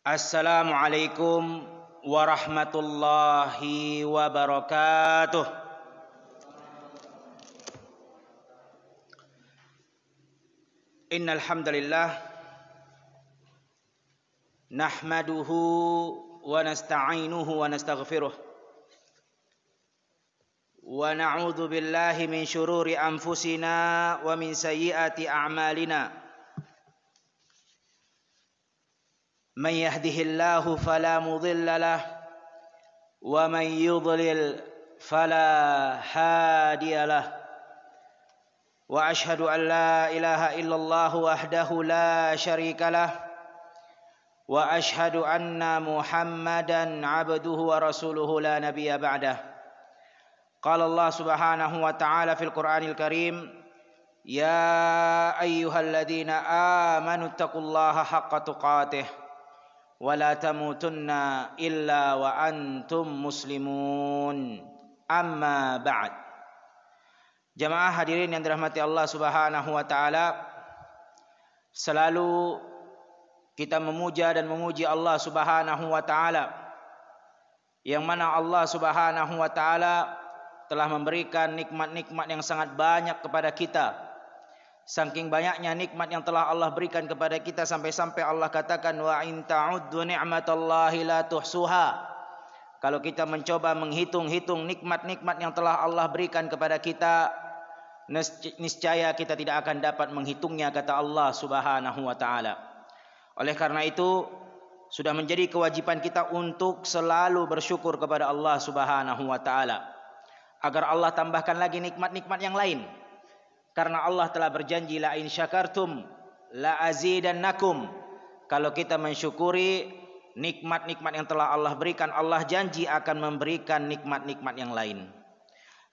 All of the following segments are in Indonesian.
Assalamualaikum warahmatullahi wabarakatuh. Innal hamdalillah nahmaduhu wa nasta'inuhu wa nastaghfiruh wa na'udzu billahi min syururi anfusina wa min sayyiati a'malina. Man yahdihillahu fala mudilla lah wa man yudlil fala hadiya lah. Wa ashhadu an la ilaha illallah wahdahu la syarika lah wa ashhadu anna Muhammadan abduhu wa rasuluhu la nabiyya ba'dah. Qala Allah subhanahu wa ta'ala fil Qur'anil Karim, ya ayyuhalladzina amanu taqullaha haqqa tuqatih wa la tamutunna illa wa antum muslimun. Amma ba'd. Jamaah hadirin yang dirahmati Allah Subhanahu wa taala, selalu kita memuja dan memuji Allah Subhanahu wa taala, yang mana Allah Subhanahu wa taala telah memberikan nikmat-nikmat yang sangat banyak kepada kita. Saking banyaknya nikmat yang telah Allah berikan kepada kita, sampai-sampai Allah katakan, wa in ta'uddu ni'matallahi la tuhsuha. Kalau kita mencoba menghitung-hitung nikmat-nikmat yang telah Allah berikan kepada kita, niscaya kita tidak akan dapat menghitungnya, kata Allah Subhanahu wa taala. Oleh karena itu, sudah menjadi kewajiban kita untuk selalu bersyukur kepada Allah Subhanahu wa taala, agar Allah tambahkan lagi nikmat-nikmat yang lain. Karena Allah telah berjanji, la in syakartum la azidannakum. Kalau kita mensyukuri nikmat-nikmat yang telah Allah berikan, Allah janji akan memberikan nikmat-nikmat yang lain.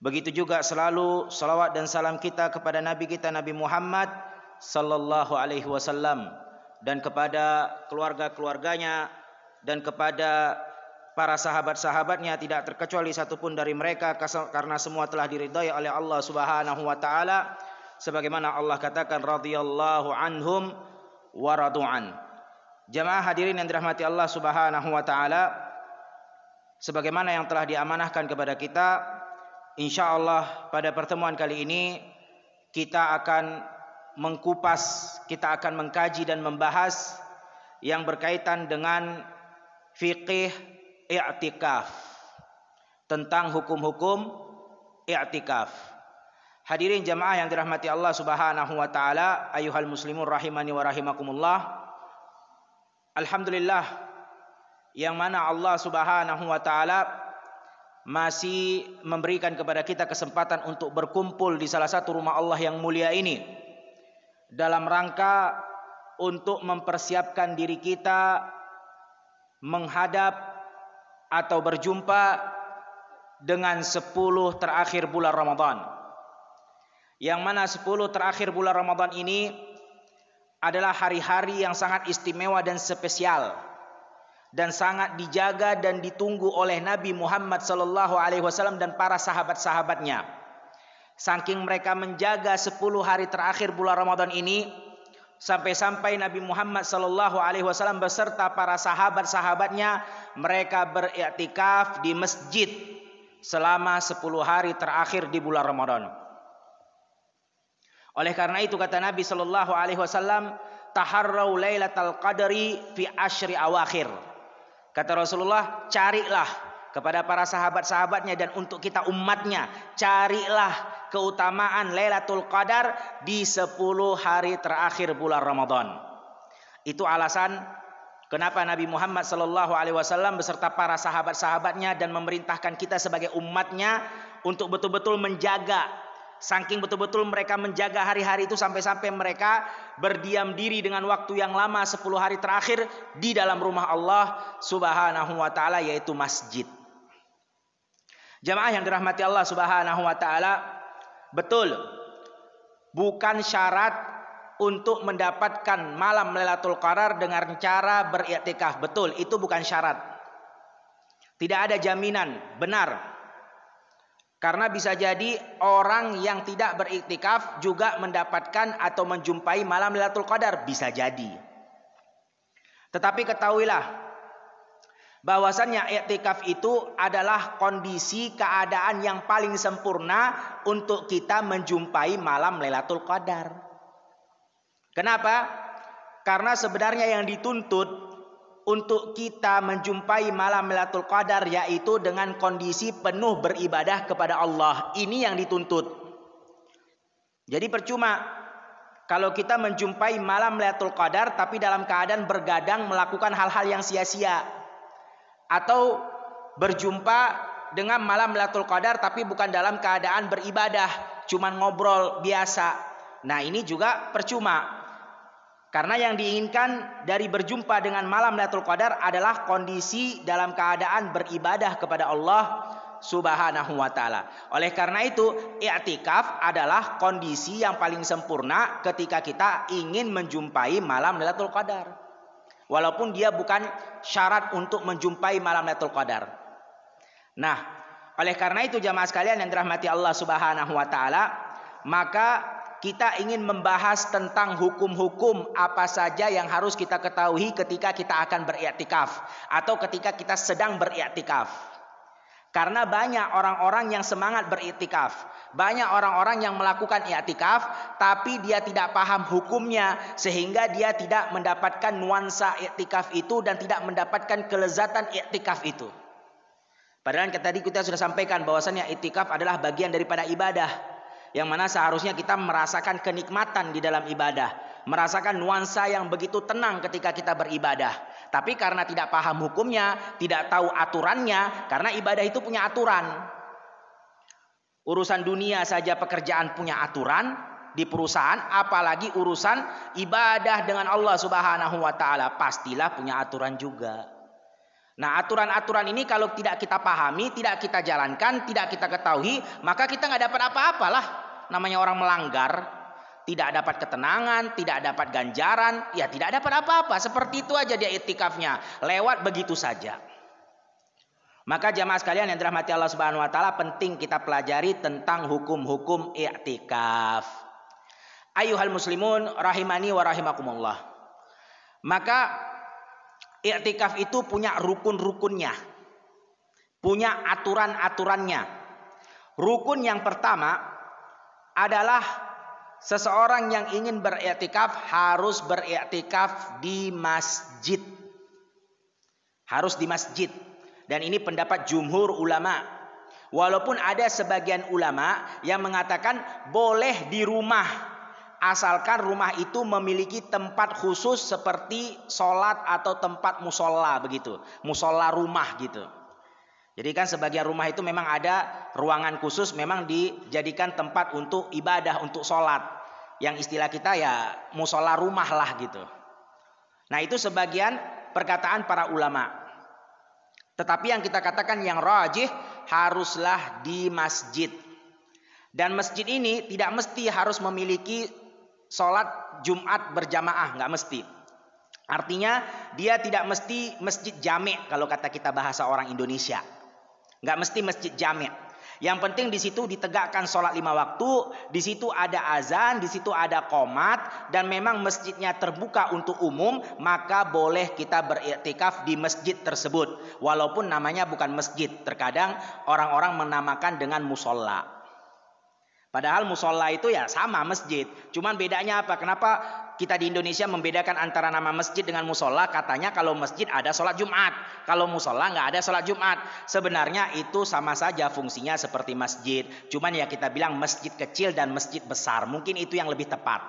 Begitu juga selalu salawat dan salam kita kepada Nabi kita, Nabi Muhammad sallallahu alaihi wasallam, dan kepada keluarga-keluarganya dan kepada para sahabat-sahabatnya, tidak terkecuali satupun dari mereka, karena semua telah diridhai oleh Allah Subhanahu wa taala, sebagaimana Allah katakan, radhiyallahu anhum wa radu'an. Jamaah hadirin yang dirahmati Allah Subhanahu wa taala, sebagaimana yang telah diamanahkan kepada kita, insyaallah pada pertemuan kali ini kita akan mengkupas, kita akan mengkaji dan membahas yang berkaitan dengan fiqih i'tikaf, tentang hukum-hukum i'tikaf. Hadirin jamaah yang dirahmati Allah Subhanahu wa taala, ayyuhal muslimun rahimani wa rahimakumullah. Alhamdulillah, yang mana Allah Subhanahu wa taala masih memberikan kepada kita kesempatan untuk berkumpul di salah satu rumah Allah yang mulia ini, dalam rangka untuk mempersiapkan diri kita menghadap atau berjumpa dengan 10 terakhir bulan Ramadan. Yang mana 10 terakhir bulan Ramadan ini adalah hari-hari yang sangat istimewa dan spesial, dan sangat dijaga dan ditunggu oleh Nabi Muhammad sallallahu alaihi wasallam dan para sahabat-sahabatnya. Saking mereka menjaga 10 hari terakhir bulan Ramadan ini, sampai-sampai Nabi Muhammad sallallahu alaihi wasallam beserta para sahabat-sahabatnya, mereka beriktikaf di masjid selama 10 hari terakhir di bulan Ramadan. Oleh karena itu kata Nabi sallallahu alaihi wasallam, taharrau lailatal qadri fi asyri awakhir. Kata Rasulullah, carilah kepada para sahabat-sahabatnya dan untuk kita umatnya, carilah keutamaan Lailatul Qadar di 10 hari terakhir bulan Ramadan. Itu alasan kenapa Nabi Muhammad sallallahu alaihi wasallam beserta para sahabat-sahabatnya dan memerintahkan kita sebagai umatnya untuk betul-betul menjaga. Saking betul-betul mereka menjaga hari-hari itu, sampai-sampai mereka berdiam diri dengan waktu yang lama 10 hari terakhir di dalam rumah Allah Subhanahu wa taala, yaitu masjid. Jamaah yang dirahmati Allah Subhanahu wa taala, betul, bukan syarat untuk mendapatkan malam Lailatul Qadar dengan cara beriktikaf. Betul, itu bukan syarat. Tidak ada jaminan, benar. Karena bisa jadi orang yang tidak beriktikaf juga mendapatkan atau menjumpai malam Lailatul Qadar, bisa jadi. Tetapi ketahuilah bahwasannya i'tikaf itu adalah kondisi keadaan yang paling sempurna untuk kita menjumpai malam Lailatul Qadar. Kenapa? Karena sebenarnya yang dituntut untuk kita menjumpai malam Lailatul Qadar yaitu dengan kondisi penuh beribadah kepada Allah. Ini yang dituntut. Jadi percuma kalau kita menjumpai malam Lailatul Qadar tapi dalam keadaan bergadang melakukan hal-hal yang sia-sia, atau berjumpa dengan malam Lailatul Qadar tapi bukan dalam keadaan beribadah, cuman ngobrol biasa. Nah, ini juga percuma. Karena yang diinginkan dari berjumpa dengan malam Lailatul Qadar adalah kondisi dalam keadaan beribadah kepada Allah Subhanahu wa taala. Oleh karena itu, i'tikaf adalah kondisi yang paling sempurna ketika kita ingin menjumpai malam Lailatul Qadar. Walaupun dia bukan syarat untuk menjumpai malam Lailatul Qadar. Nah, oleh karena itu jamaah sekalian yang dirahmati Allah Subhanahu wa taala, maka kita ingin membahas tentang hukum-hukum apa saja yang harus kita ketahui ketika kita akan beriktikaf atau ketika kita sedang beriktikaf. Karena banyak orang-orang yang semangat beriktikaf, banyak orang-orang yang melakukan i'tikaf tapi dia tidak paham hukumnya sehingga dia tidak mendapatkan nuansa i'tikaf itu dan tidak mendapatkan kelezatan i'tikaf itu. Padahal tadi kita sudah sampaikan bahwasannya i'tikaf adalah bagian daripada ibadah yang mana seharusnya kita merasakan kenikmatan di dalam ibadah, merasakan nuansa yang begitu tenang ketika kita beribadah. Tapi karena tidak paham hukumnya, tidak tahu aturannya, karena ibadah itu punya aturan. Urusan dunia saja pekerjaan punya aturan di perusahaan, apalagi urusan ibadah dengan Allah Subhanahu wa taala, pastilah punya aturan juga. Nah, aturan-aturan ini kalau tidak kita pahami, tidak kita jalankan, tidak kita ketahui, maka kita nggak dapat apa-apalah. Namanya orang melanggar, tidak dapat ketenangan, tidak dapat ganjaran, ya tidak dapat apa-apa. Seperti itu aja dia i'tikafnya, lewat begitu saja. Maka jamaah sekalian yang dirahmati Allah Subhanahu wa taala, penting kita pelajari tentang hukum-hukum i'tikaf. Ayyuhal muslimun rahimani wa rahimakumullah. Maka i'tikaf itu punya rukun-rukunnya, punya aturan-aturannya. Rukun yang pertama adalah seseorang yang ingin beriktikaf harus beriktikaf di masjid. Harus di masjid. Dan ini pendapat jumhur ulama. Walaupun ada sebagian ulama yang mengatakan boleh di rumah, asalkan rumah itu memiliki tempat khusus seperti sholat atau tempat musola begitu, musola rumah gitu. Jadi kan sebagian rumah itu memang ada ruangan khusus, memang dijadikan tempat untuk ibadah, untuk sholat. Yang istilah kita ya musola rumah lah gitu. Nah, itu sebagian perkataan para ulama. Tetapi yang kita katakan yang rajih haruslah di masjid. Dan masjid ini tidak mesti harus memiliki sholat Jumat berjamaah, nggak mesti. Artinya dia tidak mesti masjid jami' kalau kata kita bahasa orang Indonesia. Nggak mesti masjid jami'. Yang penting di situ ditegakkan sholat 5 waktu, di situ ada azan, di situ ada qomat, dan memang masjidnya terbuka untuk umum, maka boleh kita beriktikaf di masjid tersebut. Walaupun namanya bukan masjid, terkadang orang-orang menamakan dengan musola. Padahal musola itu ya sama masjid, cuman bedanya apa? Kenapa kita di Indonesia membedakan antara nama masjid dengan musola? Katanya kalau masjid ada sholat Jumat, kalau musola nggak ada sholat Jumat. Sebenarnya itu sama saja fungsinya seperti masjid, cuman ya kita bilang masjid kecil dan masjid besar. Mungkin itu yang lebih tepat.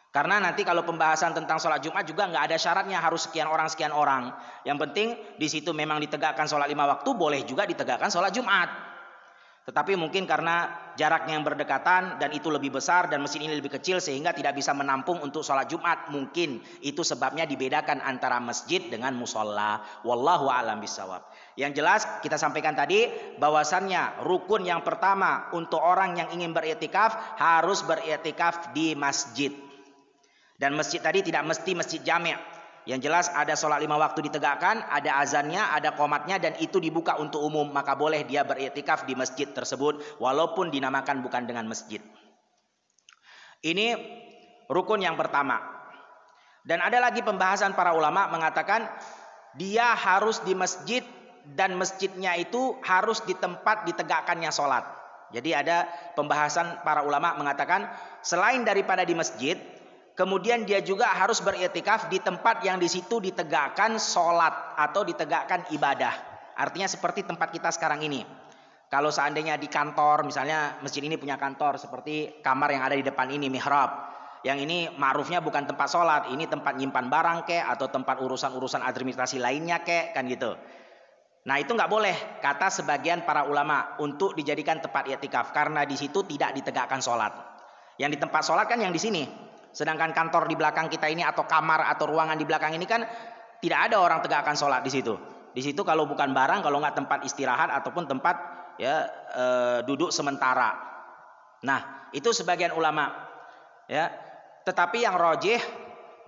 Karena nanti kalau pembahasan tentang sholat Jumat juga nggak ada syaratnya harus sekian orang. Yang penting di situ memang ditegakkan sholat 5 waktu, boleh juga ditegakkan sholat Jumat. Tetapi mungkin karena jaraknya yang berdekatan dan itu lebih besar dan masjid ini lebih kecil sehingga tidak bisa menampung untuk sholat Jumat. Mungkin itu sebabnya dibedakan antara masjid dengan musola. Wallahu a'lam bishawab. Yang jelas kita sampaikan tadi bahwasannya rukun yang pertama untuk orang yang ingin beriktikaf harus beriktikaf di masjid. Dan masjid tadi tidak mesti masjid jami'. Yang jelas ada sholat 5 waktu ditegakkan, ada azannya, ada qomatnya, dan itu dibuka untuk umum. Maka boleh dia beriktikaf di masjid tersebut walaupun dinamakan bukan dengan masjid. Ini rukun yang pertama. Dan ada lagi pembahasan para ulama mengatakan dia harus di masjid dan masjidnya itu harus di tempat ditegakkannya sholat. Jadi ada pembahasan para ulama mengatakan selain daripada di masjid, kemudian dia juga harus beriktikaf di tempat yang di situ ditegakkan sholat atau ditegakkan ibadah. Artinya seperti tempat kita sekarang ini. Kalau seandainya di kantor, misalnya masjid ini punya kantor seperti kamar yang ada di depan ini, mihrab. Yang ini ma'rufnya bukan tempat sholat, ini tempat nyimpan barang kek, atau tempat urusan-urusan administrasi lainnya kek, kan gitu. Nah itu nggak boleh, kata sebagian para ulama, untuk dijadikan tempat i'tikaf, karena di situ tidak ditegakkan sholat. Yang di tempat sholat kan yang di sini. Sedangkan kantor di belakang kita ini atau kamar atau ruangan di belakang ini kan tidak ada orang tegakkan sholat di situ. Di situ kalau bukan barang, kalau nggak tempat istirahat ataupun tempat duduk sementara. Nah itu sebagian ulama. Ya, tetapi yang rajih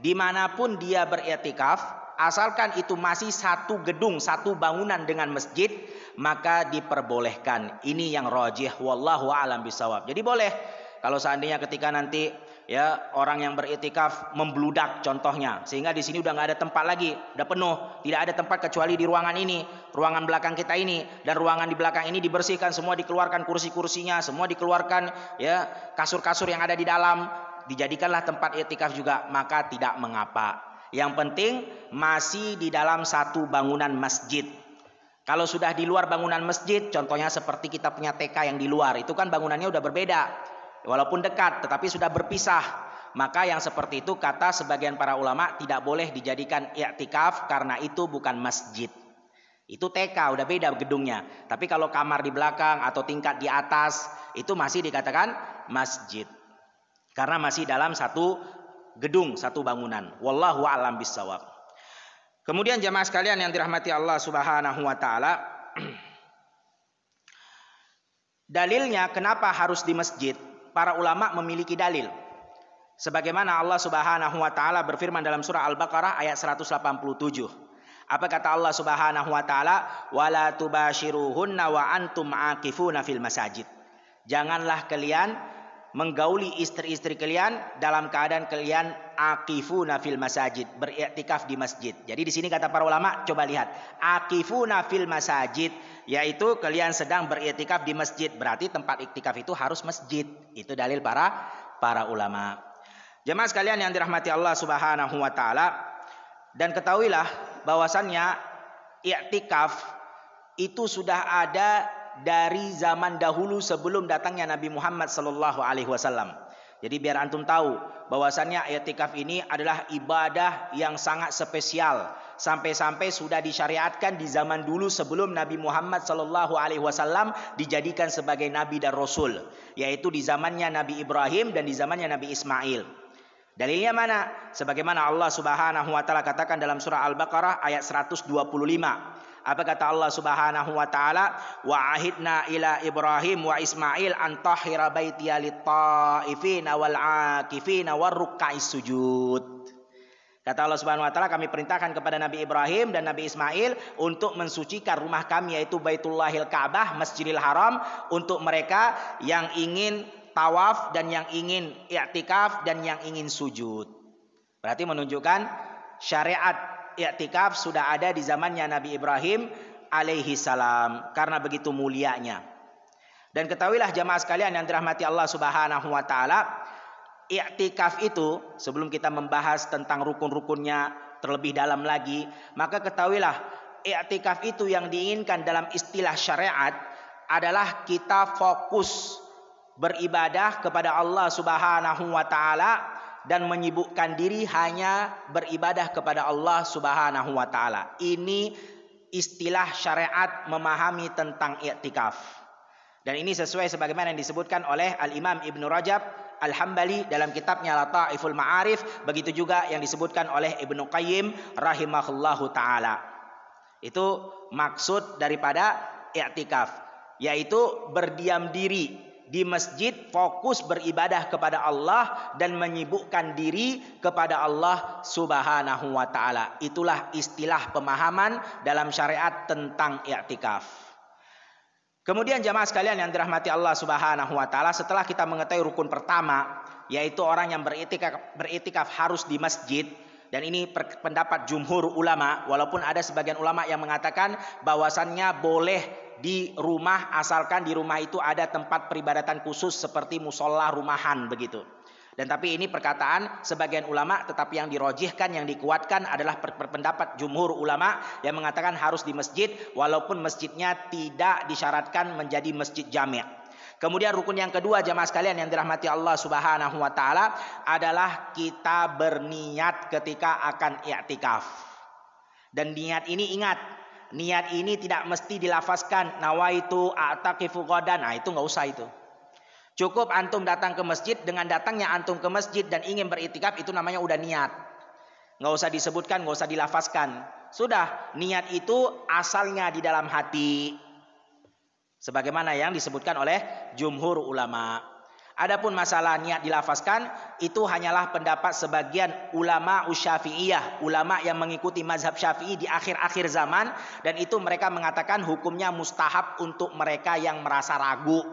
dimanapun dia beriktikaf, asalkan itu masih satu gedung, satu bangunan dengan masjid, maka diperbolehkan. Ini yang rajih, wallahu a'lam bishawab. Jadi boleh kalau seandainya ketika nanti orang yang beriktikaf membludak contohnya, sehingga di sini udah nggak ada tempat lagi, udah penuh, tidak ada tempat kecuali di ruangan ini, ruangan belakang kita ini, dan ruangan di belakang ini dibersihkan, semua dikeluarkan kursi-kursinya, semua dikeluarkan kasur-kasur yang ada di dalam, dijadikanlah tempat i'tikaf juga, maka tidak mengapa. Yang penting masih di dalam satu bangunan masjid. Kalau sudah di luar bangunan masjid, contohnya seperti kita punya TK yang di luar, itu kan bangunannya udah berbeda, walaupun dekat tetapi sudah berpisah. Maka yang seperti itu kata sebagian para ulama tidak boleh dijadikan i'tikaf karena itu bukan masjid. Itu TK udah beda gedungnya. Tapi kalau kamar di belakang atau tingkat di atas itu masih dikatakan masjid. Karena masih dalam satu gedung, satu bangunan. Wallahu a'lam bishawab. Kemudian jamaah sekalian yang dirahmati Allah Subhanahu wa taala, dalilnya kenapa harus di masjid? Para ulama memiliki dalil. Sebagaimana Allah Subhanahu wa taala berfirman dalam surah Al-Baqarah ayat 187. Apa kata Allah Subhanahu wa taala? Wala tubashiruhunna wa antum aqifuna fil masajid. Janganlah kalian menggauli istri-istri kalian dalam keadaan kalian aqifuna fil masajid, beriktikaf di masjid. Jadi di sini kata para ulama, coba lihat, aqifuna fil masajid, yaitu kalian sedang beriktikaf di masjid, berarti tempat iktikaf itu harus masjid. Itu dalil para ulama. Jemaah sekalian yang dirahmati Allah Subhanahu wa taala, dan ketahuilah bahwasannya iktikaf itu sudah ada dari zaman dahulu sebelum datangnya Nabi Muhammad sallallahu alaihi wasallam. Jadi biar antum tahu bahwasannya i'tikaf ini adalah ibadah yang sangat spesial, sampai-sampai sudah disyariatkan di zaman dulu sebelum Nabi Muhammad sallallahu alaihi wasallam dijadikan sebagai nabi dan rasul, yaitu di zamannya Nabi Ibrahim dan di zamannya Nabi Ismail. Dalilnya mana? Sebagaimana Allah Subhanahu wa taala katakan dalam surah Al-Baqarah ayat 125. Apa kata Allah Subhanahu wa taala? Wa ahidna ila Ibrahim wa Ismail an tahhira baitiya lit-taifina wal 'akifina warruk'is sujud. Kata Allah Subhanahu wa taala, kami perintahkan kepada Nabi Ibrahim dan Nabi Ismail untuk mensucikan rumah kami, yaitu Baitullahil Ka'bah, Masjidil Haram, untuk mereka yang ingin tawaf dan yang ingin i'tikaf dan yang ingin sujud. Berarti menunjukkan syariat i'tikaf sudah ada di zamannya Nabi Ibrahim alaihi salam, karena begitu mulianya. Dan ketahuilah jamaah sekalian yang dirahmati Allah Subhanahu wa taala, i'tikaf itu, sebelum kita membahas tentang rukun-rukunnya terlebih dalam lagi, maka ketahuilah i'tikaf itu yang diinginkan dalam istilah syariat adalah kita fokus beribadah kepada Allah Subhanahu wa taala dan menyibukkan diri hanya beribadah kepada Allah Subhanahu wa taala. Ini istilah syariat memahami tentang i'tikaf. Dan ini sesuai sebagaimana yang disebutkan oleh Al-Imam Ibnu Rajab Al-Hambali dalam kitabnya Lataiful Ma'arif, begitu juga yang disebutkan oleh Ibnu Qayyim rahimahullahu taala. Itu maksud daripada i'tikaf, yaitu berdiam diri di masjid, fokus beribadah kepada Allah dan menyibukkan diri kepada Allah Subhanahu wa taala. Itulah istilah pemahaman dalam syariat tentang i'tikaf. Kemudian jamaah sekalian yang dirahmati Allah Subhanahu wa taala, setelah kita mengetahui rukun pertama, yaitu orang yang beriktikaf harus di masjid, Dan ini pendapat jumhur ulama, walaupun ada sebagian ulama yang mengatakan bahwasannya boleh di rumah asalkan di rumah itu ada tempat peribadatan khusus seperti musola rumahan begitu. Dan tapi ini perkataan sebagian ulama, tetapi yang dirojihkan, yang dikuatkan adalah pendapat jumhur ulama yang mengatakan harus di masjid walaupun masjidnya tidak disyaratkan menjadi masjid jami'. Kemudian rukun yang kedua jamaah sekalian yang dirahmati Allah Subhanahu wa taala adalah kita berniat ketika akan i'tikaf. Dan niat ini ingat, niat ini tidak mesti dilafazkan nawaitu a'takifu ghadan. Nah, itu enggak usah itu. Cukup antum datang ke masjid, dengan datangnya antum ke masjid dan ingin beriktikaf itu namanya udah niat. Enggak usah disebutkan, enggak usah dilafazkan. Sudah, niat itu asalnya di dalam hati. Sebagaimana yang disebutkan oleh jumhur ulama. Adapun masalah niat dilafazkan itu hanyalah pendapat sebagian ulama Syafi'iyah, ulama yang mengikuti mazhab Syafi'i di akhir-akhir zaman, dan itu mereka mengatakan hukumnya mustahab untuk mereka yang merasa ragu.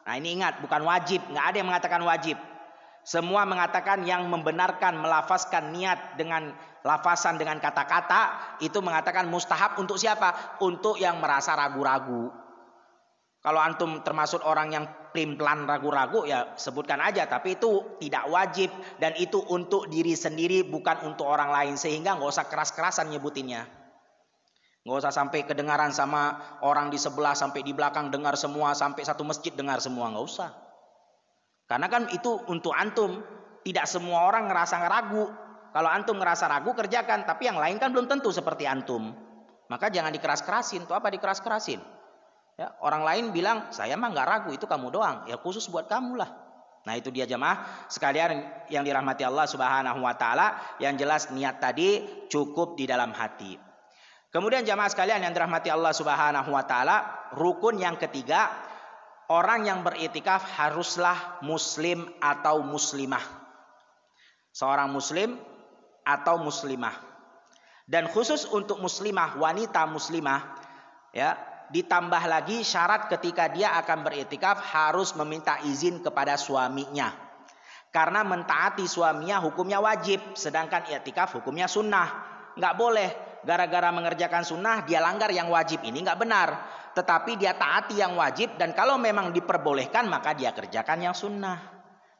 Nah, ini ingat, bukan wajib, nggak ada yang mengatakan wajib. Semua mengatakan yang membenarkan melafazkan niat dengan lafazan dengan kata-kata itu mengatakan mustahab untuk siapa? Untuk yang merasa ragu-ragu. Kalau antum termasuk orang yang pelin-pelan ragu-ragu ya sebutkan aja, tapi itu tidak wajib dan itu untuk diri sendiri bukan untuk orang lain, sehingga nggak usah keras-kerasan nyebutinnya. Nggak usah sampai kedengaran sama orang di sebelah, sampai di belakang dengar semua, sampai satu masjid dengar semua, nggak usah. Karena kan itu untuk antum, tidak semua orang ngerasa ragu. Kalau antum ngerasa ragu kerjakan, tapi yang lain kan belum tentu seperti antum. Maka jangan dikeras-kerasin. Itu apa dikeras-kerasin? Ya, orang lain bilang saya mah nggak ragu, itu kamu doang, ya khusus buat kamu lah. Nah, itu dia jamaah sekalian yang dirahmati Allah Subhanahu wa taala, yang jelas niat tadi cukup di dalam hati. Kemudian jamaah sekalian yang dirahmati Allah Subhanahu wa taala, rukun yang ketiga, orang yang beriktikaf haruslah muslim atau muslimah. Seorang muslim atau muslimah. Dan khusus untuk muslimah, wanita muslimah, ya, ditambah lagi syarat ketika dia akan beriktikaf harus meminta izin kepada suaminya. Karena mentaati suaminya hukumnya wajib, sedangkan iktikaf hukumnya sunnah. Nggak boleh gara-gara mengerjakan sunnah dia langgar yang wajib, ini nggak benar. Tetapi dia taati yang wajib, dan kalau memang diperbolehkan maka dia kerjakan yang sunnah.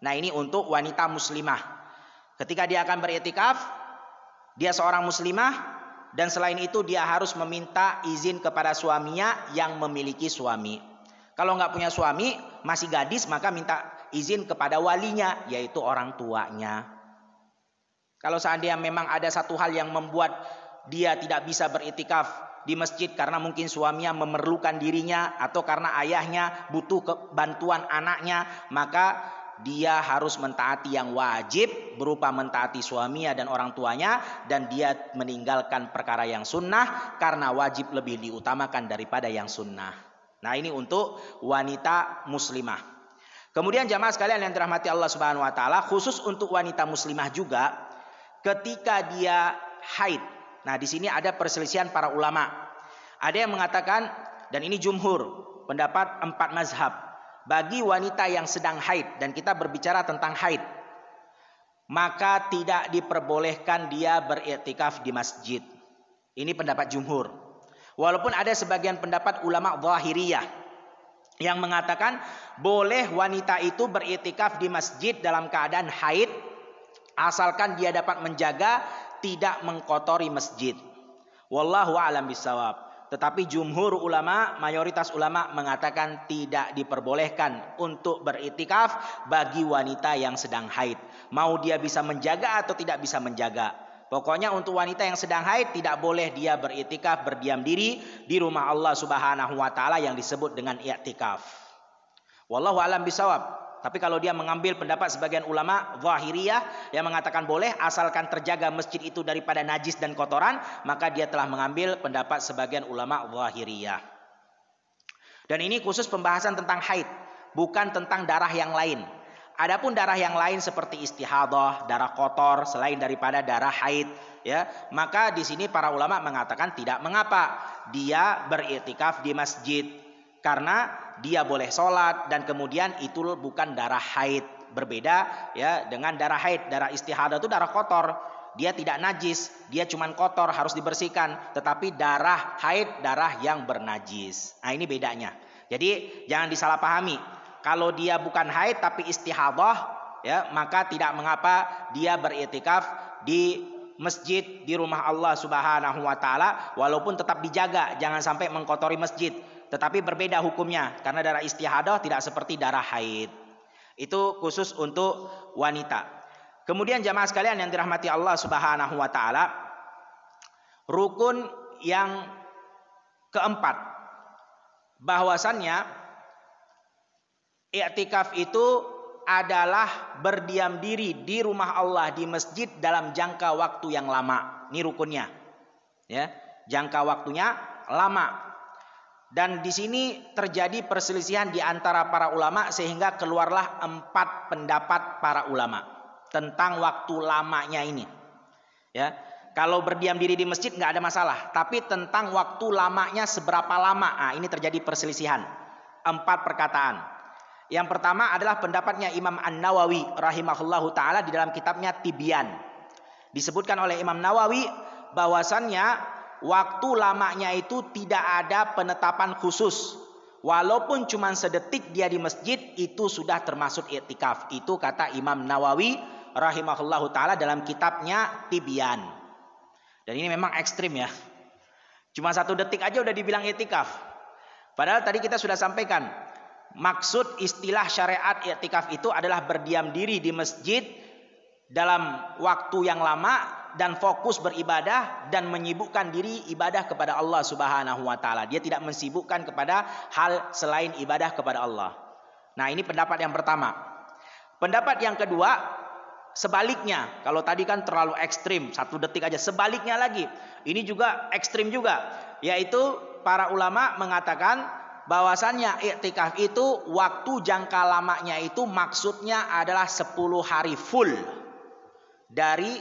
Nah, ini untuk wanita muslimah. Ketika dia akan beriktikaf, dia seorang muslimah. Dan selain itu dia harus meminta izin kepada suaminya yang memiliki suami. Kalau nggak punya suami, masih gadis, maka minta izin kepada walinya, yaitu orang tuanya. Kalau seandainya memang ada satu hal yang membuat dia tidak bisa beriktikaf di masjid karena mungkin suaminya memerlukan dirinya atau karena ayahnya butuh bantuan anaknya, maka dia harus mentaati yang wajib berupa mentaati suaminya dan orang tuanya, dan dia meninggalkan perkara yang sunnah karena wajib lebih diutamakan daripada yang sunnah. Nah, ini untuk wanita muslimah. Kemudian jamaah sekalian yang dirahmati Allah Subhanahu wa taala, khusus untuk wanita muslimah juga ketika dia haid. Nah, di sini ada perselisihan para ulama. Ada yang mengatakan, dan ini jumhur, pendapat 4 mazhab. Bagi wanita yang sedang haid, dan kita berbicara tentang haid, maka tidak diperbolehkan dia beriktikaf di masjid. Ini pendapat jumhur. Walaupun ada sebagian pendapat ulama zahiriyah yang mengatakan boleh wanita itu beriktikaf di masjid dalam keadaan haid, asalkan dia dapat menjaga tidak mengkotori masjid. Wallahu a'lam bishawab. Tetapi jumhur ulama, mayoritas ulama mengatakan tidak diperbolehkan untuk beriktikaf bagi wanita yang sedang haid. Mau dia bisa menjaga atau tidak bisa menjaga. Pokoknya untuk wanita yang sedang haid tidak boleh dia beriktikaf berdiam diri di rumah Allah Subhanahu wa taala yang disebut dengan i'tikaf. Wallahu a'lam bishawab. Tapi kalau dia mengambil pendapat sebagian ulama zahiriyah yang mengatakan boleh asalkan terjaga masjid itu daripada najis dan kotoran, maka dia telah mengambil pendapat sebagian ulama zahiriyah. Dan ini khusus pembahasan tentang haid, bukan tentang darah yang lain. Adapun darah yang lain seperti istihadah, darah kotor selain daripada darah haid, ya, maka di sini para ulama mengatakan tidak mengapa dia beriktikaf di masjid. Karena dia boleh sholat dan kemudian itu bukan darah haid. Berbeda ya dengan darah haid. Darah istihadah itu darah kotor. dia tidak najis, dia cuman kotor harus dibersihkan, tetapi darah haid darah yang bernajis. Nah, ini bedanya. Jadi jangan disalahpahami. Kalau dia bukan haid tapi istihadah, ya, maka tidak mengapa dia beriktikaf di masjid di rumah Allah Subhanahu wa taala, walaupun tetap dijaga jangan sampai mengkotori masjid. Tetapi berbeda hukumnya karena darah istihadah tidak seperti darah haid. Itu khusus untuk wanita. Kemudian jamaah sekalian yang dirahmati Allah Subhanahu wa taala, rukun yang keempat, bahwasannya i'tikaf itu adalah berdiam diri di rumah Allah di masjid dalam jangka waktu yang lama. Ini rukunnya. Ya, jangka waktunya lama. Dan di sini terjadi perselisihan di antara para ulama sehingga keluarlah 4 pendapat para ulama tentang waktu lamanya ini. Ya, kalau berdiam diri di masjid nggak ada masalah, tapi tentang waktu lamanya seberapa lama, nah, ini terjadi perselisihan. 4 perkataan. Yang pertama adalah pendapatnya Imam An-Nawawi rahimahullahu taala di dalam kitabnya Tibyan. Disebutkan oleh Imam Nawawi bahwasannya waktu lamanya itu tidak ada penetapan khusus. Walaupun cuma sedetik dia di masjid itu sudah termasuk i'tikaf. Itu kata Imam Nawawi rahimahullahu taala dalam kitabnya Tibyan. Dan ini memang ekstrim ya. Cuma 1 detik aja udah dibilang i'tikaf. Padahal tadi kita sudah sampaikan, maksud istilah syariat i'tikaf itu adalah berdiam diri di masjid dalam waktu yang lama dan fokus beribadah dan menyibukkan diri ibadah kepada Allah Subhanahu wa taala. Dia tidak mensibukkan kepada hal selain ibadah kepada Allah. Nah, ini pendapat yang pertama. Pendapat yang kedua, sebaliknya. Kalau tadi kan terlalu ekstrim, 1 detik aja. Sebaliknya lagi, ini juga ekstrim juga, yaitu para ulama mengatakan bahwasannya i'tikaf itu waktu jangka lamanya itu maksudnya adalah 10 hari full. Dari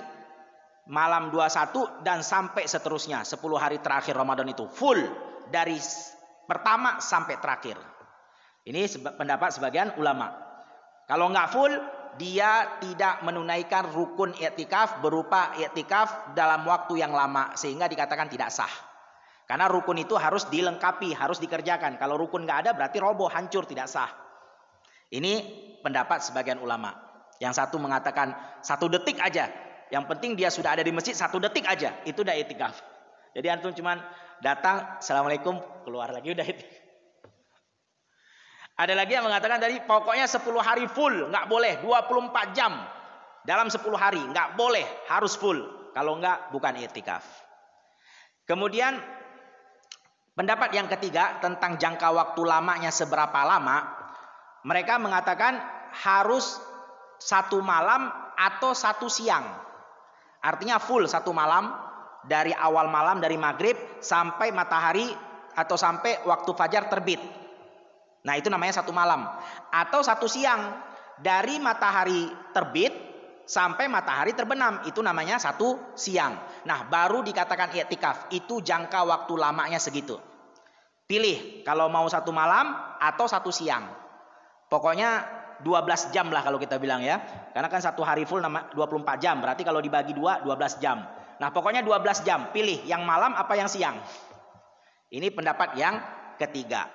malam 21 dan sampai seterusnya, 10 hari terakhir Ramadan itu full dari pertama sampai terakhir. Ini pendapat sebagian ulama. Kalau nggak full, dia tidak menunaikan rukun i'tikaf berupa i'tikaf dalam waktu yang lama sehingga dikatakan tidak sah. Karena rukun itu harus dilengkapi, harus dikerjakan. Kalau rukun nggak ada berarti roboh, hancur, tidak sah. Ini pendapat sebagian ulama. Yang satu mengatakan 1 detik aja. Yang penting dia sudah ada di masjid 1 detik aja, itu udah i'tikaf. Jadi antum cuman datang, assalamualaikum, keluar lagi, udah i'tikaf. Ada lagi yang mengatakan tadi pokoknya 10 hari full, nggak boleh 24 jam dalam 10 hari, nggak boleh, harus full. Kalau nggak bukan i'tikaf. Kemudian pendapat yang ketiga tentang jangka waktu lamanya seberapa lama, mereka mengatakan harus 1 malam atau 1 siang. Artinya full 1 malam dari awal malam dari maghrib sampai matahari atau sampai waktu fajar terbit. Nah, itu namanya 1 malam. Atau 1 siang dari matahari terbit sampai matahari terbenam, itu namanya 1 siang. Nah, baru dikatakan i'tikaf. Itu jangka waktu lamanya segitu. Pilih kalau mau 1 malam atau 1 siang. Pokoknya 12 jam lah kalau kita bilang ya. Karena kan 1 hari full 24 jam. Berarti kalau dibagi 2, 12 jam. Nah, pokoknya 12 jam. Pilih yang malam apa yang siang. Ini pendapat yang ketiga.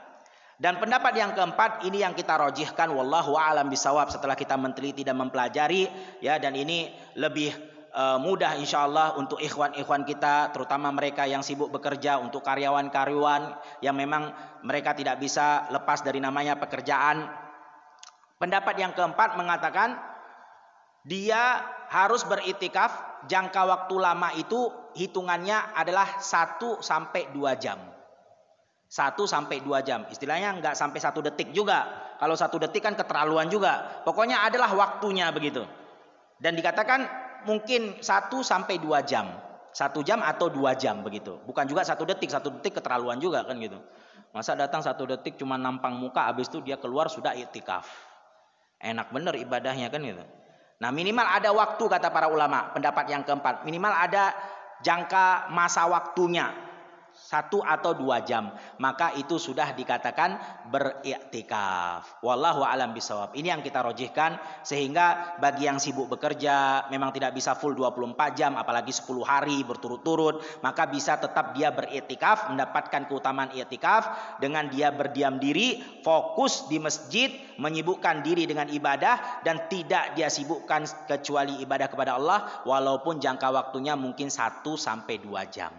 Dan pendapat yang keempat ini yang kita rojihkan, wallahu a'lam bisawab, setelah kita meneliti dan mempelajari ya, dan ini lebih mudah insyaallah untuk ikhwan-ikhwan kita, terutama mereka yang sibuk bekerja, untuk karyawan-karyawan yang memang mereka tidak bisa lepas dari namanya pekerjaan. Pendapat yang keempat mengatakan dia harus beriktikaf jangka waktu lama itu hitungannya adalah 1 sampai 2 jam. 1 sampai 2 jam. Istilahnya nggak sampai 1 detik juga. Kalau 1 detik kan keterlaluan juga. Pokoknya adalah waktunya begitu. Dan dikatakan mungkin 1 sampai 2 jam. 1 jam atau 2 jam begitu. Bukan juga 1 detik. 1 detik keterlaluan juga kan gitu. Masa datang 1 detik cuma nampang muka, habis itu dia keluar sudah i'tikaf. Enak bener ibadahnya kan gitu. Nah, minimal ada waktu kata para ulama. Pendapat yang keempat. Minimal ada jangka masa waktunya. 1 atau 2 jam, maka itu sudah dikatakan beriktikaf. Wallahu a'lam bishawab. Ini yang kita rojihkan, sehingga bagi yang sibuk bekerja, memang tidak bisa full 24 jam, apalagi 10 hari berturut-turut, maka bisa tetap dia beriktikaf, mendapatkan keutamaan iktikaf dengan dia berdiam diri, fokus di masjid, menyibukkan diri dengan ibadah, dan tidak dia sibukkan kecuali ibadah kepada Allah, walaupun jangka waktunya mungkin 1 sampai 2 jam.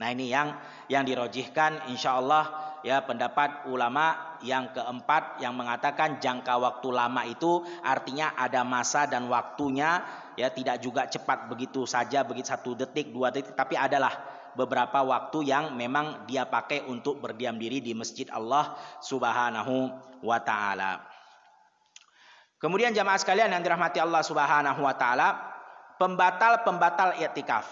Nah, ini yang dirojihkan insyaallah ya, pendapat ulama yang keempat yang mengatakan jangka waktu lama itu artinya ada masa dan waktunya ya, tidak juga cepat begitu saja, begitu 1 detik 2 detik, tapi adalah beberapa waktu yang memang dia pakai untuk berdiam diri di masjid Allah Subhanahu wa taala. Kemudian jamaah sekalian yang dirahmati Allah Subhanahu wa taala, pembatal iktikaf.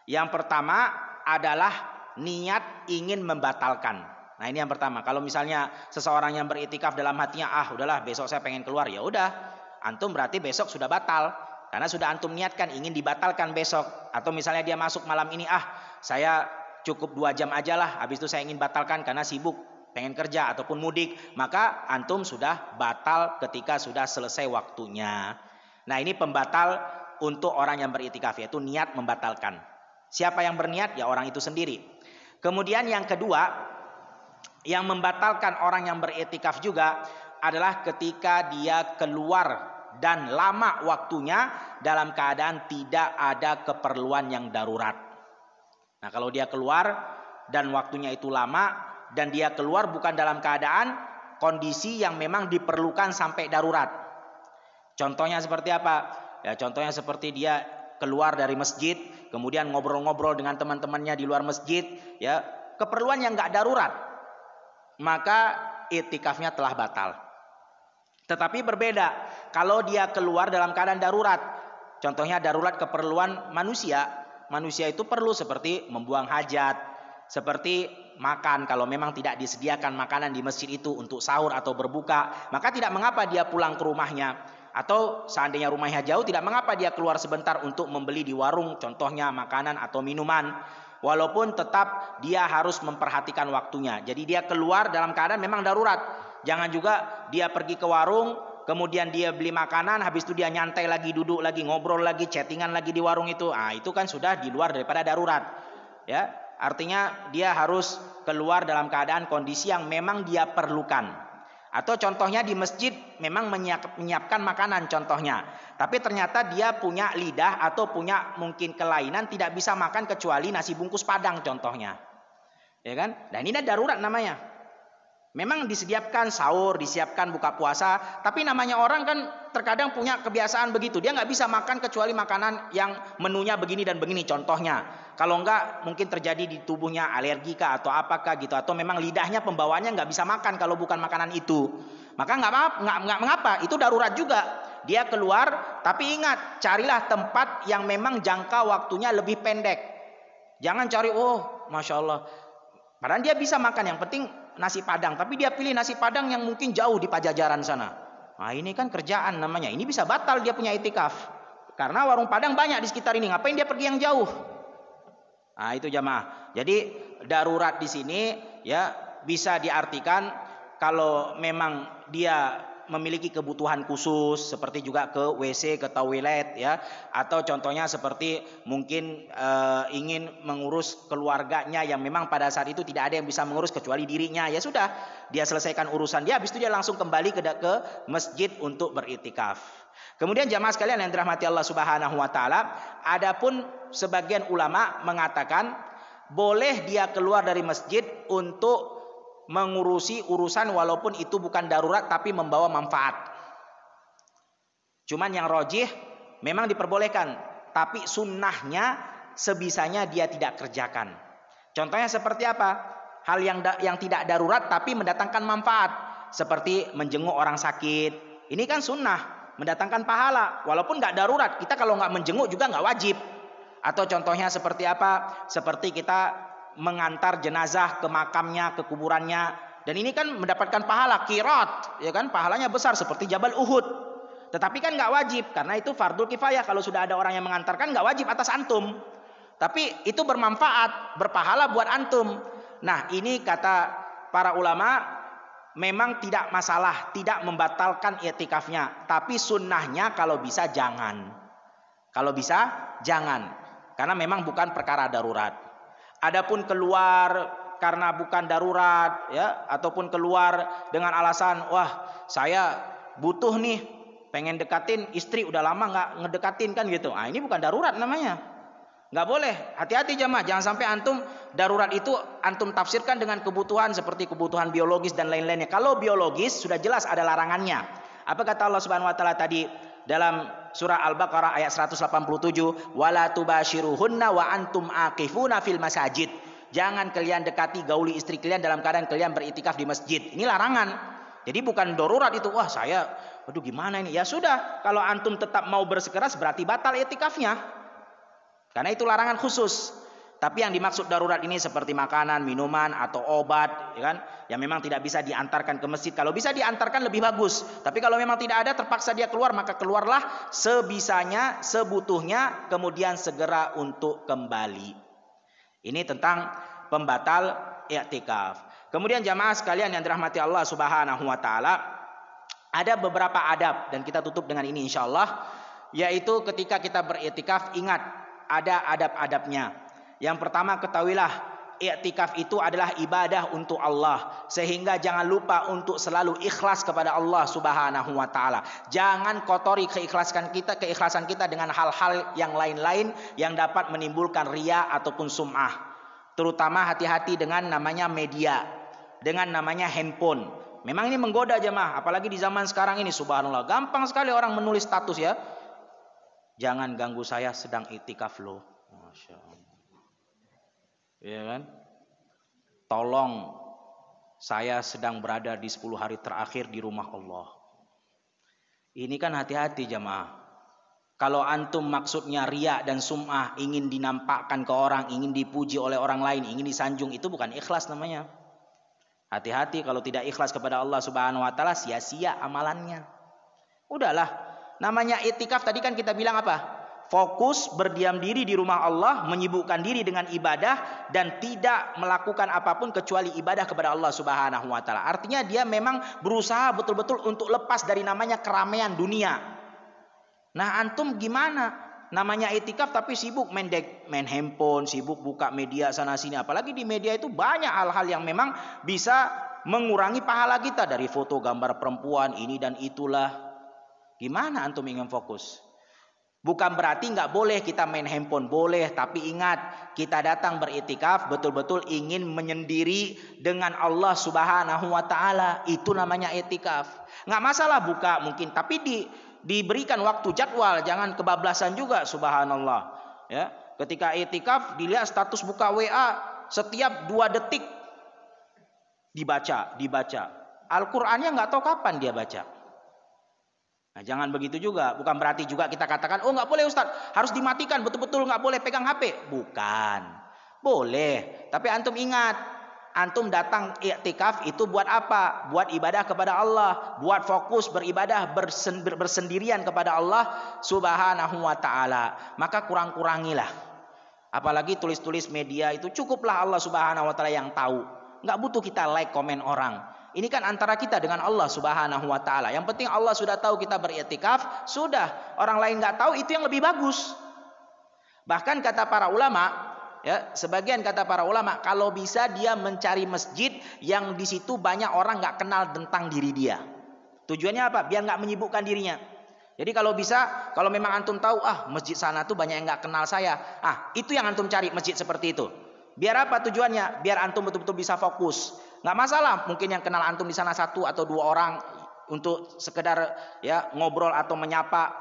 Yang pertama adalah niat ingin membatalkan. Nah, ini yang pertama. Kalau misalnya seseorang yang beriktikaf dalam hatinya, udahlah besok saya pengen keluar, ya udah, antum berarti besok sudah batal, karena sudah antum niatkan ingin dibatalkan besok. Atau misalnya dia masuk malam ini, saya cukup 2 jam aja lah, habis itu saya ingin batalkan karena sibuk pengen kerja ataupun mudik, maka antum sudah batal ketika sudah selesai waktunya. Nah, ini pembatal untuk orang yang beriktikaf, yaitu niat membatalkan. Siapa yang berniat? Ya orang itu sendiri. Kemudian yang kedua, yang membatalkan orang yang beriktikaf juga adalah ketika dia keluar dan lama waktunya dalam keadaan tidak ada keperluan yang darurat. Nah, kalau dia keluar dan waktunya itu lama, dan dia keluar bukan dalam keadaan kondisi yang memang diperlukan sampai darurat. Contohnya seperti apa? Ya, contohnya seperti dia keluar dari masjid, kemudian ngobrol-ngobrol dengan teman-temannya di luar masjid, ya, keperluan yang nggak darurat, maka iktikafnya telah batal. Tetapi berbeda kalau dia keluar dalam keadaan darurat. Contohnya darurat keperluan manusia. Manusia itu perlu seperti membuang hajat, seperti makan. Kalau memang tidak disediakan makanan di masjid itu untuk sahur atau berbuka, maka tidak mengapa dia pulang ke rumahnya. Atau seandainya rumahnya jauh, tidak mengapa dia keluar sebentar untuk membeli di warung, contohnya makanan atau minuman. Walaupun tetap dia harus memperhatikan waktunya. Jadi dia keluar dalam keadaan memang darurat. Jangan juga dia pergi ke warung, kemudian dia beli makanan, habis itu dia nyantai lagi, duduk lagi, ngobrol lagi, chattingan lagi di warung itu. Itu kan sudah di luar daripada darurat. Ya, artinya dia harus keluar dalam keadaan kondisi yang memang dia perlukan. Atau contohnya di masjid memang menyiapkan makanan contohnya, tapi ternyata dia punya lidah atau punya mungkin kelainan, tidak bisa makan kecuali nasi bungkus Padang contohnya, ya kan? Dan ini darurat namanya. Memang disediakan sahur, disiapkan buka puasa, tapi namanya orang kan terkadang punya kebiasaan begitu. Dia nggak bisa makan kecuali makanan yang menunya begini dan begini contohnya. Kalau enggak mungkin terjadi di tubuhnya alergi kah atau apakah gitu, atau memang lidahnya pembawaannya nggak bisa makan kalau bukan makanan itu. Maka nggak mengapa, itu darurat juga. Dia keluar, tapi ingat, carilah tempat yang memang jangka waktunya lebih pendek. Jangan cari, masya Allah, padahal dia bisa makan, yang penting nasi Padang, tapi dia pilih nasi Padang yang mungkin jauh di Pajajaran sana. Nah, ini kan kerjaan namanya. Ini bisa batal dia punya iktikaf. Karena warung Padang banyak di sekitar ini. Ngapain dia pergi yang jauh? Nah, itu jamaah. Jadi darurat di sini ya bisa diartikan kalau memang dia memiliki kebutuhan khusus, seperti juga ke WC, ke toilet ya, atau contohnya seperti mungkin ingin mengurus keluarganya yang memang pada saat itu tidak ada yang bisa mengurus kecuali dirinya, ya sudah, dia selesaikan urusan dia, habis itu dia langsung kembali ke masjid untuk beriktikaf. Kemudian jamaah sekalian yang dirahmati Allah Subhanahu wa taala, adapun sebagian ulama mengatakan boleh dia keluar dari masjid untuk mengurusi urusan walaupun itu bukan darurat tapi membawa manfaat. Cuman yang rojih memang diperbolehkan, tapi sunnahnya sebisanya dia tidak kerjakan. Contohnya seperti apa? Hal yang tidak darurat tapi mendatangkan manfaat, seperti menjenguk orang sakit. Ini kan sunnah, mendatangkan pahala walaupun nggak darurat. Kita kalau nggak menjenguk juga nggak wajib. Atau contohnya seperti apa? Seperti kita mengantar jenazah ke makamnya, ke kuburannya, dan ini kan mendapatkan pahala qirat, ya kan, pahalanya besar seperti Jabal Uhud. Tetapi kan nggak wajib karena itu fardhu kifayah. Kalau sudah ada orang yang mengantarkan nggak wajib atas antum. Tapi itu bermanfaat, berpahala buat antum. Nah, ini kata para ulama memang tidak masalah, tidak membatalkan i'tikafnya. Tapi sunnahnya kalau bisa jangan. Kalau bisa jangan. Karena memang bukan perkara darurat. Adapun keluar karena bukan darurat ya, ataupun keluar dengan alasan wah saya butuh nih, pengen dekatin istri udah lama nggak ngedekatin kan gitu. Ah ini bukan darurat namanya. Nggak boleh, hati-hati jamaah, jangan sampai antum darurat itu antum tafsirkan dengan kebutuhan seperti kebutuhan biologis dan lain-lainnya. Kalau biologis sudah jelas ada larangannya. Apa kata Allah Subhanahu wa taala tadi dalam surah Al-Baqarah ayat 187, wala tubashiruhunna wa antum aqifuna fil masajid. Jangan kalian dekati gauli istri kalian dalam keadaan kalian beriktikaf di masjid. Ini larangan. Jadi bukan darurat itu. Wah, saya waduh gimana ini? Ya sudah, kalau antum tetap mau bersikeras berarti batal iktikafnya. Karena itu larangan khusus. Tapi yang dimaksud darurat ini seperti makanan, minuman atau obat, ya kan? Yang memang tidak bisa diantarkan ke masjid. Kalau bisa diantarkan lebih bagus. Tapi kalau memang tidak ada, terpaksa dia keluar, maka keluarlah sebisanya, sebutuhnya, kemudian segera untuk kembali. Ini tentang pembatal i'tikaf. Kemudian jamaah sekalian yang dirahmati Allah Subhanahu wa taala, ada beberapa adab dan kita tutup dengan ini insyaallah, yaitu ketika kita beriktikaf ingat ada adab-adabnya. Yang pertama ketahuilah i'tikaf itu adalah ibadah untuk Allah, sehingga jangan lupa untuk selalu ikhlas kepada Allah Subhanahu wa taala. Jangan kotori keikhlasan kita dengan hal-hal yang lain-lain yang dapat menimbulkan riya ataupun sum'ah. Terutama hati-hati dengan namanya media, dengan namanya handphone. Memang ini menggoda jemaah, apalagi di zaman sekarang ini subhanallah, gampang sekali orang menulis status ya. Jangan ganggu saya sedang i'tikaf loh. Masya Allah. Iya kan? Tolong saya sedang berada di 10 hari terakhir di rumah Allah. Ini kan hati-hati jemaah. Kalau antum maksudnya riya dan sum'ah, ingin dinampakkan ke orang, ingin dipuji oleh orang lain, ingin disanjung, itu bukan ikhlas namanya. Hati-hati kalau tidak ikhlas kepada Allah Subhanahu wa taala, sia-sia amalannya. Udahlah. Namanya i'tikaf tadi kan kita bilang apa? Fokus berdiam diri di rumah Allah, menyibukkan diri dengan ibadah dan tidak melakukan apapun kecuali ibadah kepada Allah Subhanahu wa taala. Artinya dia memang berusaha betul-betul untuk lepas dari namanya keramaian dunia. Nah, antum gimana? Namanya i'tikaf tapi sibuk main handphone, sibuk buka media sana sini. Apalagi di media itu banyak hal-hal yang memang bisa mengurangi pahala kita, dari foto gambar perempuan ini dan itulah. Gimana antum ingin fokus? Bukan berarti nggak boleh kita main handphone, boleh. Tapi ingat, kita datang beriktikaf betul-betul ingin menyendiri dengan Allah Subhanahu wa taala. Itu namanya iktikaf. Nggak masalah buka mungkin, tapi diberikan waktu jadwal, jangan kebablasan juga subhanallah. Ya, ketika iktikaf dilihat status buka WA setiap 2 detik dibaca. Al-Qur'annya nggak tahu kapan dia baca. Nah, jangan begitu juga. Bukan berarti juga kita katakan, oh nggak boleh Ustaz, harus dimatikan, betul-betul nggak boleh pegang HP. Bukan, boleh. Tapi antum ingat, antum datang i'tikaf itu buat apa? Buat ibadah kepada Allah, buat fokus beribadah bersendirian kepada Allah Subhanahu wa taala. Maka kurang-kurangilah. Apalagi tulis-tulis media itu, cukuplah Allah Subhanahu wa taala yang tahu. Nggak butuh kita like komen orang. Ini kan antara kita dengan Allah Subhanahu wa taala. Yang penting Allah sudah tahu kita beriktikaf, sudah. Orang lain nggak tahu, itu yang lebih bagus. Bahkan kata para ulama, ya, sebagian kata para ulama, kalau bisa dia mencari masjid yang di situ banyak orang nggak kenal tentang diri dia. Tujuannya apa? Biar nggak menyibukkan dirinya. Jadi kalau bisa, kalau memang antum tahu, masjid sana tuh banyak yang nggak kenal saya. Itu yang antum cari, masjid seperti itu. Biar apa tujuannya? Biar antum betul-betul bisa fokus. Nggak masalah mungkin yang kenal antum di sana 1 atau 2 orang untuk sekedar ya ngobrol atau menyapa.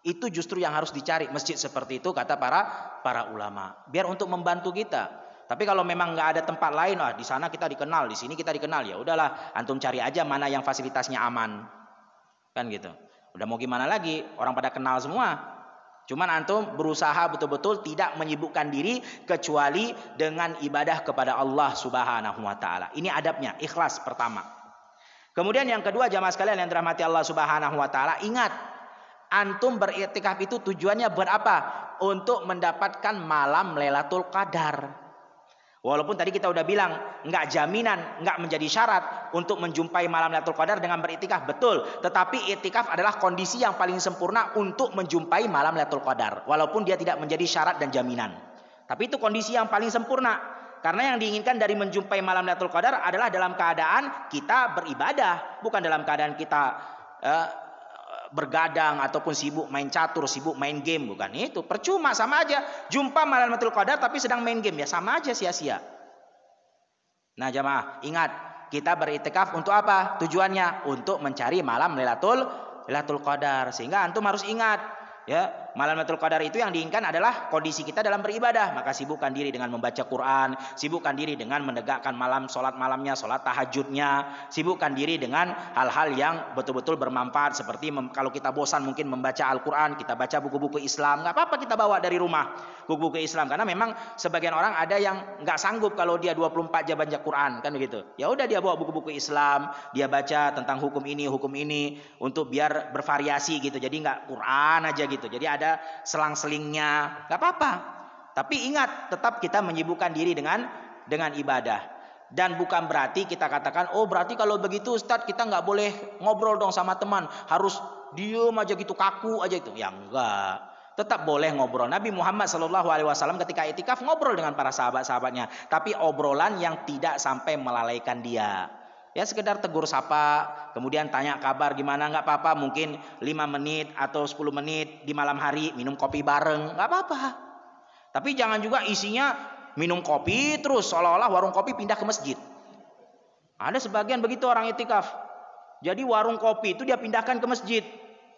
Itu justru yang harus dicari, masjid seperti itu kata para ulama. Biar untuk membantu kita. Tapi kalau memang nggak ada tempat lain, di sana kita dikenal, di sini kita dikenal, ya udahlah antum cari aja mana yang fasilitasnya aman. Kan gitu. Udah mau gimana lagi? Orang pada kenal semua. Cuman antum berusaha betul-betul tidak menyibukkan diri kecuali dengan ibadah kepada Allah Subhanahu wa taala. Ini adabnya, ikhlas pertama. Kemudian yang kedua jamaah sekalian yang dirahmati Allah Subhanahu wa taala, ingat Antum beriktikaf itu tujuannya buat apa? Untuk mendapatkan malam Lailatul Qadar. Walaupun tadi kita udah bilang nggak jaminan, nggak menjadi syarat untuk menjumpai malam Lailatul Qadar dengan beriktikaf, betul. Tetapi iktikaf adalah kondisi yang paling sempurna untuk menjumpai malam Lailatul Qadar, walaupun dia tidak menjadi syarat dan jaminan. Tapi itu kondisi yang paling sempurna, karena yang diinginkan dari menjumpai malam Lailatul Qadar adalah dalam keadaan kita beribadah, bukan dalam keadaan kita bergadang ataupun sibuk main catur, sibuk main game, bukan itu. Percuma, sama aja. Jumpa malam Lailatul Qadar tapi sedang main game, ya sama aja sia-sia. Nah jamaah, ingat, kita beriktikaf untuk apa? Tujuannya untuk mencari malam Lailatul Qadar. Sehingga antum harus ingat, ya, malam Lailatul Qadar itu yang diinginkan adalah kondisi kita dalam beribadah. Maka sibukkan diri dengan membaca Quran, sibukkan diri dengan menegakkan malam, sholat malamnya, sholat tahajudnya, sibukkan diri dengan hal-hal yang betul-betul bermanfaat. Seperti kalau kita bosan mungkin membaca Al-Quran, kita baca buku-buku Islam. Nggak apa-apa kita bawa dari rumah buku-buku Islam, karena memang sebagian orang ada yang nggak sanggup kalau dia 24 jam baca Quran, kan begitu. Ya udah, dia bawa buku-buku Islam, dia baca tentang hukum ini untuk biar bervariasi gitu. Jadi nggak Quran aja gitu. Jadi ada selang-selingnya, nggak apa-apa. Tapi ingat, tetap kita menyibukkan diri dengan ibadah. Dan bukan berarti kita katakan, oh berarti kalau begitu Ustadz kita nggak boleh ngobrol dong sama teman, harus diem aja gitu, kaku aja itu. Ya enggak, tetap boleh ngobrol. Nabi Muhammad SAW ketika iktikaf ngobrol dengan para sahabat-sahabatnya, tapi obrolan yang tidak sampai melalaikan dia. Ya sekedar tegur sapa, kemudian tanya kabar gimana, nggak apa-apa. Mungkin 5 menit atau 10 menit di malam hari minum kopi bareng, nggak apa-apa. Tapi jangan juga isinya minum kopi terus, seolah-olah warung kopi pindah ke masjid. Ada sebagian begitu orang iktikaf. Jadi warung kopi itu dia pindahkan ke masjid,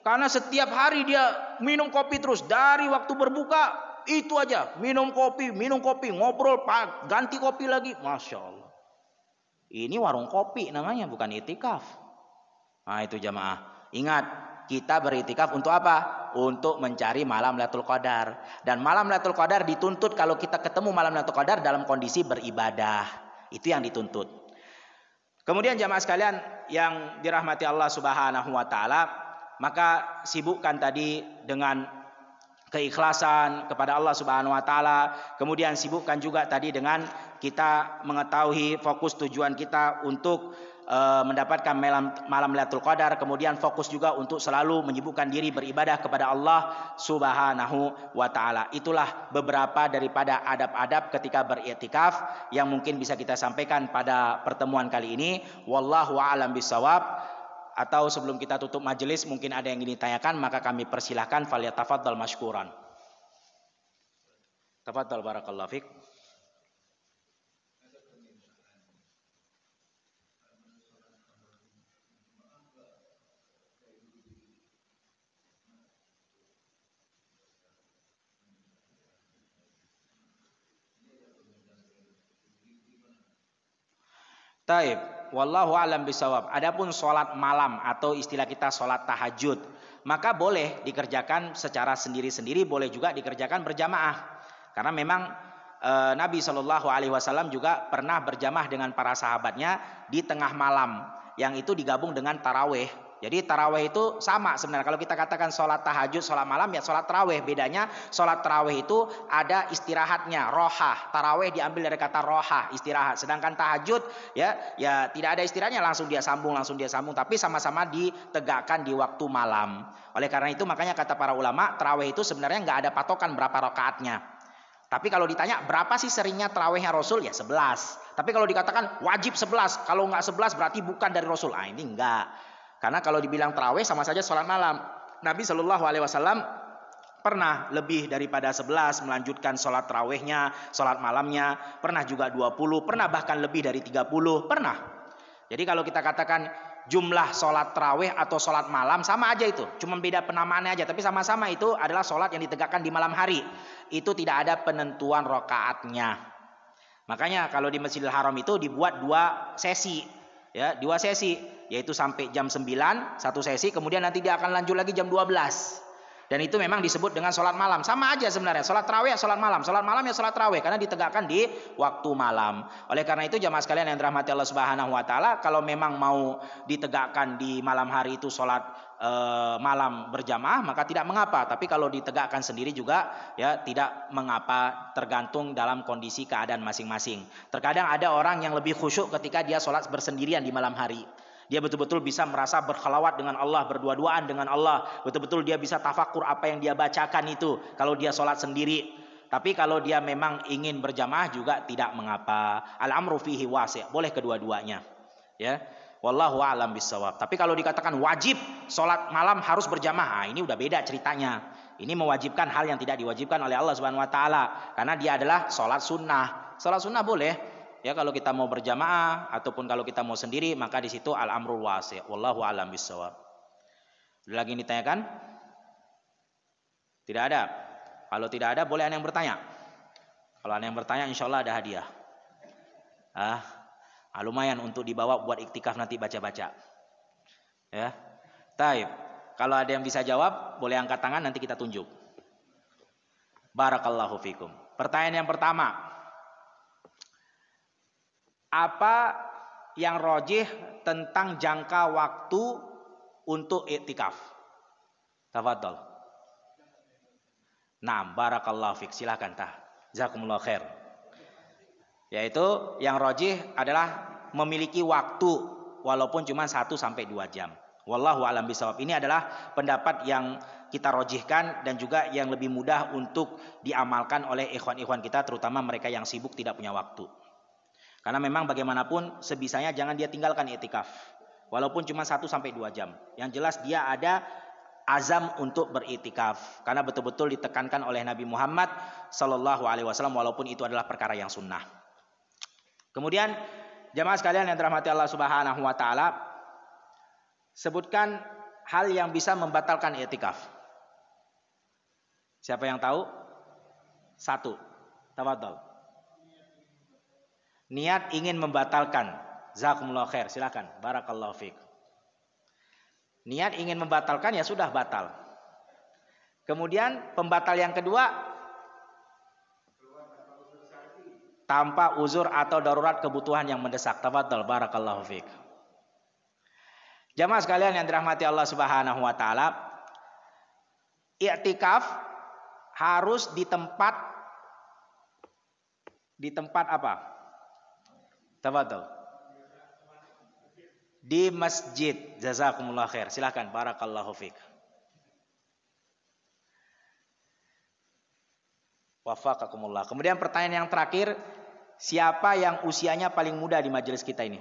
karena setiap hari dia minum kopi terus. Dari waktu berbuka itu aja, minum kopi, ngobrol, ganti kopi lagi. Masya Allah. Ini warung kopi namanya, bukan itikaf. Nah itu jamaah, ingat, kita beritikaf untuk apa? Untuk mencari malam Lailatul Qadar. Dan malam Lailatul Qadar dituntut kalau kita ketemu malam Lailatul Qadar dalam kondisi beribadah. Itu yang dituntut. Kemudian jamaah sekalian yang dirahmati Allah Subhanahu wa taala, maka sibukkan tadi dengan keikhlasan kepada Allah Subhanahu wa taala. Kemudian sibukkan juga tadi dengan kita mengetahui fokus tujuan kita untuk mendapatkan malam Lailatul Qadar. Kemudian fokus juga untuk selalu menyibukkan diri beribadah kepada Allah Subhanahu wa taala. Itulah beberapa daripada adab-adab ketika beriktikaf yang mungkin bisa kita sampaikan pada pertemuan kali ini. Wallahu a'lam bishawab. Atau sebelum kita tutup majelis mungkin ada yang ingin ditanyakan, maka kami persilahkan. Falyatafaddal mashkuran. Tafaddal barakallahu fik. Taib, wallahu a'lam bisawab. Adapun sholat malam atau istilah kita sholat tahajud, maka boleh dikerjakan secara sendiri-sendiri, boleh juga dikerjakan berjamaah. Karena memang Nabi SAW juga pernah berjamaah dengan para sahabatnya di tengah malam, yang itu digabung dengan taraweh. Jadi taraweh itu sama sebenarnya. Kalau kita katakan sholat tahajud, sholat malam, ya sholat taraweh. Bedanya sholat taraweh itu ada istirahatnya, rohah. Taraweh diambil dari kata rohah, istirahat. Sedangkan tahajud ya tidak ada istirahatnya, langsung dia sambung. Tapi sama-sama ditegakkan di waktu malam. Oleh karena itu makanya kata para ulama, taraweh itu sebenarnya nggak ada patokan berapa rakaatnya. Tapi kalau ditanya berapa sih seringnya tarawehnya Rasul, ya 11. Tapi kalau dikatakan wajib 11, kalau nggak 11 berarti bukan dari Rasul. Ini enggak. Karena kalau dibilang taraweh sama saja sholat malam. Nabi SAW pernah lebih daripada 11 melanjutkan sholat tarawehnya, sholat malamnya. Pernah juga 20, pernah bahkan lebih dari 30, pernah. Jadi kalau kita katakan jumlah sholat taraweh atau sholat malam sama aja itu. Cuma beda penamaannya aja. Tapi sama-sama itu adalah sholat yang ditegakkan di malam hari. Itu tidak ada penentuan rakaatnya. Makanya kalau di Masjidil Haram itu dibuat 2 sesi. Ya, 2 sesi, yaitu sampai jam 9 1 sesi, kemudian nanti dia akan lanjut lagi jam 12. Dan itu memang disebut dengan sholat malam. Sama aja sebenarnya. Sholat tarawih ya sholat malam. Sholat malam ya sholat tarawih. Karena ditegakkan di waktu malam. Oleh karena itu jamaah sekalian yang dirahmati Allah Subhanahu Wa Taala, kalau memang mau ditegakkan di malam hari itu sholat malam berjamaah, maka tidak mengapa. Tapi kalau ditegakkan sendiri juga ya tidak mengapa, tergantung dalam kondisi keadaan masing-masing. Terkadang ada orang yang lebih khusyuk ketika dia sholat bersendirian di malam hari. Dia betul-betul bisa merasa berkhalawat dengan Allah, berdua-duaan dengan Allah. Betul-betul dia bisa tafakur apa yang dia bacakan itu kalau dia sholat sendiri. Tapi kalau dia memang ingin berjamaah juga tidak mengapa. Al-amru fihi wasi', boleh kedua-duanya. Ya, wallahu a'lam bissawab. Tapi kalau dikatakan wajib sholat malam harus berjamaah, ini udah beda ceritanya. Ini mewajibkan hal yang tidak diwajibkan oleh Allah Subhanahu Wa Taala, karena dia adalah sholat sunnah. Sholat sunnah boleh. Ya, kalau kita mau berjamaah ataupun kalau kita mau sendiri, maka di situ al-amrul wasi'. Wallahu a'lam bissawab. Ada lagi yang ditanyakan? Tidak ada. Kalau tidak ada, boleh ada yang bertanya. Kalau ada yang bertanya, insya Allah ada hadiah. Lumayan untuk dibawa buat iktikaf nanti baca-baca. Ya, taib. Kalau ada yang bisa jawab, boleh angkat tangan, nanti kita tunjuk. Barakallahu fikum. Pertanyaan yang pertama. Apa yang rajih tentang jangka waktu untuk iktikaf? Tafadhol. Naam, barakallahu fik. Silakan tah. Jazakumullah khair. Yaitu yang rajih adalah memiliki waktu walaupun cuma 1 sampai 2 jam. Wallahu a'lam bishawab. Ini adalah pendapat yang kita rajihkan dan juga yang lebih mudah untuk diamalkan oleh ikhwan-ikhwan kita, terutama mereka yang sibuk tidak punya waktu. Karena memang bagaimanapun sebisanya jangan dia tinggalkan iktikaf. Walaupun cuma 1 sampai 2 jam. Yang jelas dia ada azam untuk beriktikaf. Karena betul-betul ditekankan oleh Nabi Muhammad sallallahu alaihi wasallam, walaupun itu adalah perkara yang sunnah. Kemudian jamaah sekalian yang dirahmati Allah Subhanahu Wa Taala, sebutkan hal yang bisa membatalkan iktikaf. Siapa yang tahu? 1. Tafadhol. Niat ingin membatalkan. Jazakumullah khair. Silakan. Barakallahu fiik. Niat ingin membatalkan, ya sudah batal. Kemudian pembatal yang kedua, tanpa uzur atau darurat kebutuhan yang mendesak. Tafadhol. Barakallahu fiik. Jamaah sekalian yang dirahmati Allah Subhanahu Wa Taala, i'tikaf harus di tempat apa? Tafadhol. Di masjid. Jazakumullah khair. Silakan. Barakallahu fiik. Wafaqakumullah. Kemudian pertanyaan yang terakhir, siapa yang usianya paling muda di majelis kita ini?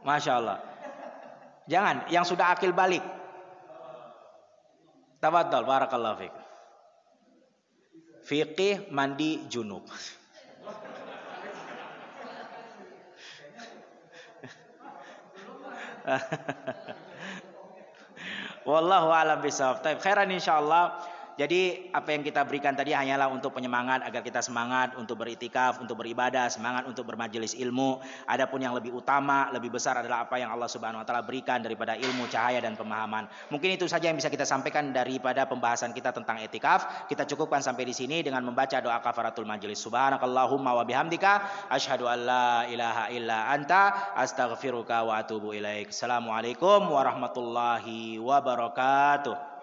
Masya Allah. Jangan, yang sudah akil balik. Tafadhol, barakallahu fiik. Fiqih mandi junub. Wallahu a'lam bishawab. Taib, khairan insyaallah. Jadi apa yang kita berikan tadi hanyalah untuk penyemangat agar kita semangat untuk beriktikaf, untuk beribadah, semangat untuk bermajelis ilmu. Adapun yang lebih utama, lebih besar adalah apa yang Allah Subhanahu Wa Taala berikan daripada ilmu, cahaya dan pemahaman. Mungkin itu saja yang bisa kita sampaikan daripada pembahasan kita tentang iktikaf. Kita cukupkan sampai di sini dengan membaca doa kafaratul majelis. Subhanakallahumma wa bihamdika asyhadu an la ilaha illa anta astaghfiruka wa atubu ilaik. Assalamualaikum warahmatullahi wabarakatuh.